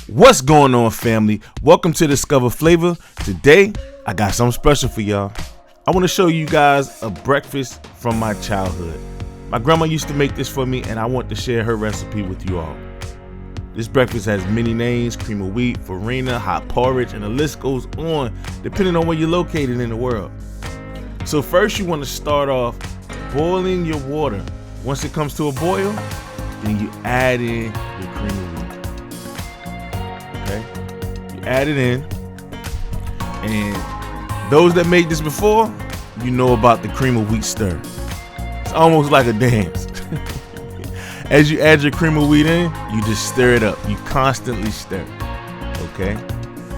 What's going on, family? Welcome to Discover Flavor. Today, I got something special for y'all. I want to show you guys a breakfast from my childhood. My grandma used to make this for me, and I want to share her recipe with you all. This breakfast has many names: cream of wheat, farina, hot porridge, and the list goes on depending on where you're located in the world. So first, you want to start off boiling your water. Once it comes to a boil, then you add in your cream of wheat. Okay, you add it in, and those that made this before, you know about the cream of wheat stir. It's almost like a dance. As you add your cream of wheat in, you just stir it up. You constantly stir. Okay,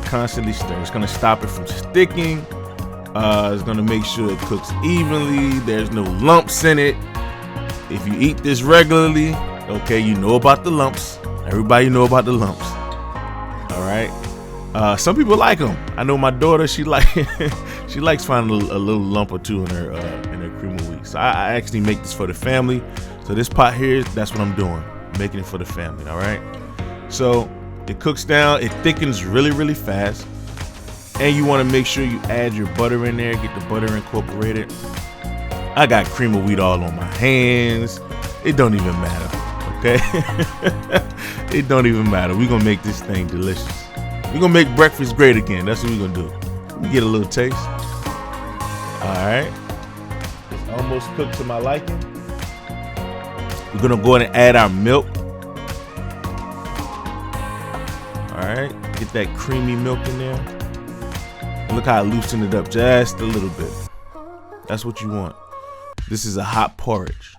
constantly stir. It's gonna stop it from sticking. It's gonna make sure it cooks evenly. There's no lumps in it. If you eat this regularly, okay, you know about the lumps. Everybody know about the lumps. All right. Some people like them. I know my daughter. She likes finding a little lump or two in her cream of wheat. So I actually make this for the family. So this pot here, that's what I'm doing, making it for the family. All right. So it cooks down. It thickens really, really fast. And you want to make sure you add your butter in there. Get the butter incorporated. I got cream of wheat all on my hands. It don't even matter, okay? It don't even matter. We're gonna make this thing delicious. We're gonna make breakfast great again. That's what we're gonna do. Let me get a little taste. All right. It's almost cooked to my liking. We're gonna go ahead and add our milk. All right, get that creamy milk in there. Look how I loosened it up just a little bit. That's what you want. This is a hot porridge,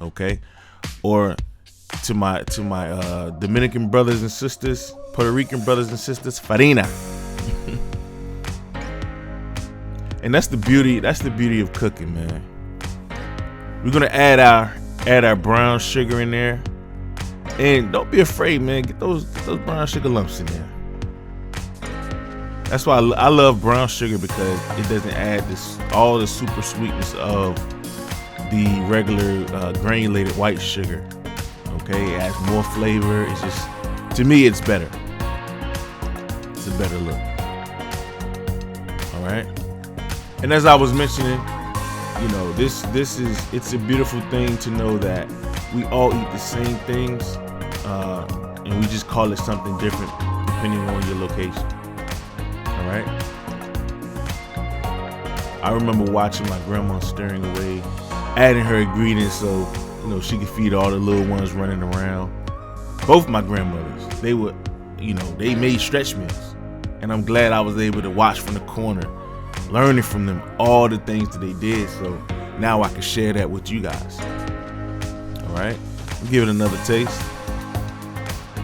okay? Or to my Dominican brothers and sisters, Puerto Rican brothers and sisters, farina. And that's the beauty of cooking, man. We're gonna add our brown sugar in there, and don't be afraid, man. Get those brown sugar lumps in there. That's why I love brown sugar, because it doesn't add all the super sweetness of the regular granulated white sugar. Okay, it adds more flavor. It's just, to me, it's better. It's a better look. All right. And as I was mentioning, you know, it's a beautiful thing to know that we all eat the same things, and we just call it something different depending on your location. All right. I remember watching my grandma stirring away, adding her ingredients so, you know, she could feed all the little ones running around. Both my grandmothers, they made stretch meals, and I'm glad I was able to watch from the corner, learning from them all the things that they did. So now I can share that with you guys. All right, give it another taste.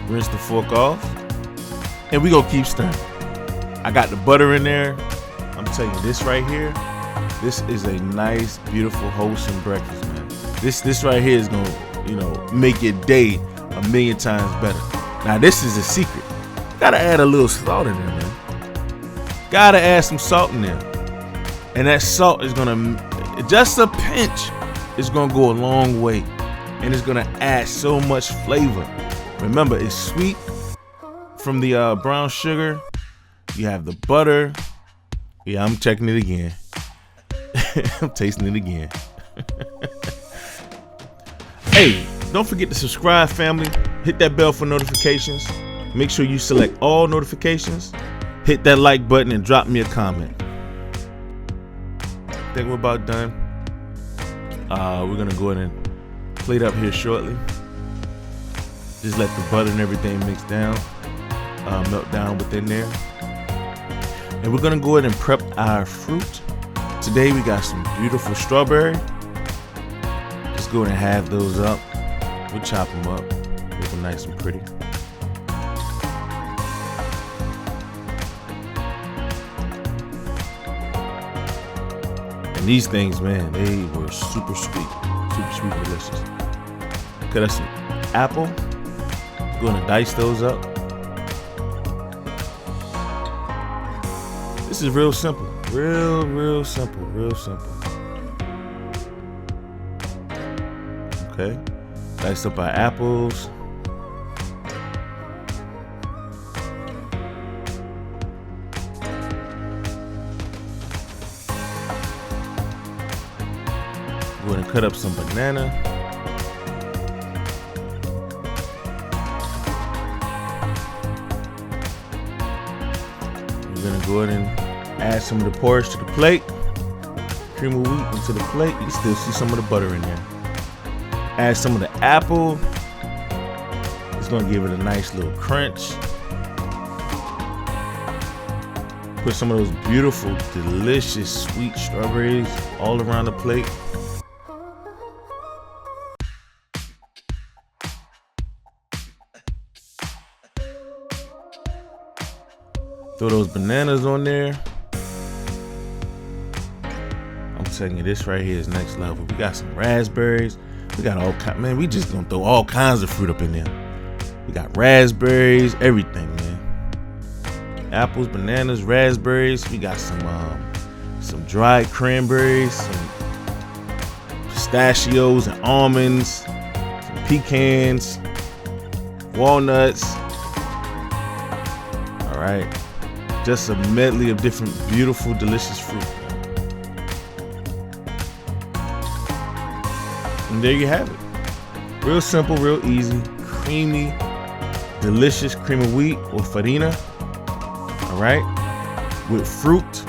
Rinse the fork off, and we gonna keep stirring. I got the butter in there. I'm telling you, this right here, this is a nice, beautiful, wholesome breakfast, man. This right here is gonna, you know, make your day a million times better. Now, this is a secret. You gotta add a little salt in there, man. Gotta add some salt in there. And that salt is gonna, just a pinch, is gonna go a long way. And it's gonna add so much flavor. Remember, it's sweet from the brown sugar. You have the butter. Yeah, I'm checking it again. I'm tasting it again. Hey, don't forget to subscribe, family. Hit that bell for notifications. Make sure you select all notifications. Hit that like button and drop me a comment. I think we're about done. We're gonna go ahead and plate up here shortly. Just let the butter and everything mix down, melt down within there. And we're gonna go ahead and prep our fruit. Today we got some beautiful strawberry. Just go ahead and have those up. We'll chop them up, make them nice and pretty. And these things, man, they were super sweet, delicious. Cut us some apple. Go ahead and dice those up. This is real simple. Real simple. Okay. Dice up our apples. cut up some banana. We're gonna go ahead and add some of the porridge to the plate. Cream of wheat into the plate. You can still see some of the butter in there. Add some of the apple. It's gonna give it a nice little crunch. Put some of those beautiful, delicious, sweet strawberries all around the plate. Throw those bananas on there. I'm telling you, this right here is next level. We got some raspberries. We got all kinds. Man, we just gonna throw all kinds of fruit up in there. We got raspberries, everything, man. Apples, bananas, raspberries. We got some dried cranberries, some pistachios and almonds, some pecans, walnuts. All right, just a medley of different beautiful, delicious fruit. And there you have it. Real simple, real easy, creamy, delicious cream of wheat or farina. All right, with fruit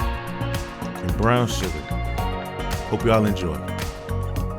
and brown sugar. Hope y'all enjoy.